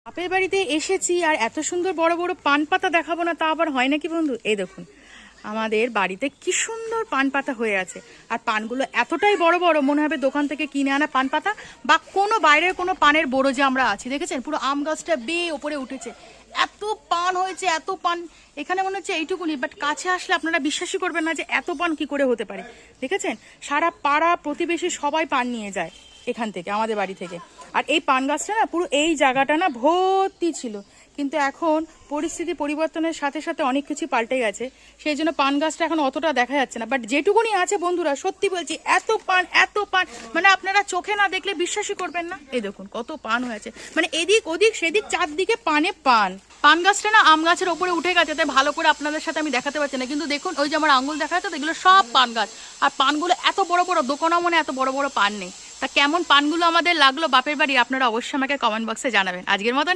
বাপের বাড়িতে এসেছি আর এত সুন্দর বড় বড় পান পাতা দেখাবো না তা আবার হয় নাকি বন্ধু? এই দেখুন আমাদের বাড়িতে কি সুন্দর পান পাতা হয়ে আছে। আর পানগুলো এতটাই বড় বড় মনে হবে দোকান থেকে কিনে আনা পান পাতা বা কোনো বাইরের কোনো পানের বড় যে আমরা আছি, দেখেছেন পুরো আম গাছটা বেয়ে ওপরে উঠেছে, এত পান হয়েছে এত পান। এখানে মনে হচ্ছে এইটুকুনি, বাট কাছে আসলে আপনারা বিশ্বাসই করবেন না যে এত পান কি করে হতে পারে। দেখেছেন সারা পাড়া প্রতিবেশী সবাই পান নিয়ে যায় এখান থেকে, আমাদের বাড়ি থেকে। আর এই পান গাছটা না পুরো এই জায়গাটা না ভর্তি ছিল, কিন্তু এখন পরিস্থিতি পরিবর্তনের সাথে সাথে অনেক কিছু পাল্টে গেছে, সেই জন্য পান গাছটা এখন অতটা দেখা যাচ্ছে না। বাট যেটুকুনি আছে বন্ধুরা, সত্যি বলছি এত পান এত পান, মানে আপনারা চোখে না দেখলে বিশ্বাসই করবেন না। এই দেখুন কত পান হয়েছে, মানে এদিক ওদিক সেদিক চারদিকে পানে পান। পান গাছটা না আম গাছের ওপরে উঠে গেছে, তাই ভালো করে আপনাদের সাথে আমি দেখাতে পারছি না, কিন্তু দেখুন ওই যে আমার আঙুল দেখা যাচ্ছে, এগুলো সব পান গাছ। আর পানগুলো এত বড় বড়, দোকানও মনে এত বড় বড় পান নেই। তা কেমন পানগুলো আমাদের লাগলো বাপের বাড়ি, আপনারা অবশ্যই আমাকে কমেন্ট বক্সে জানাবেন। আজকের মতন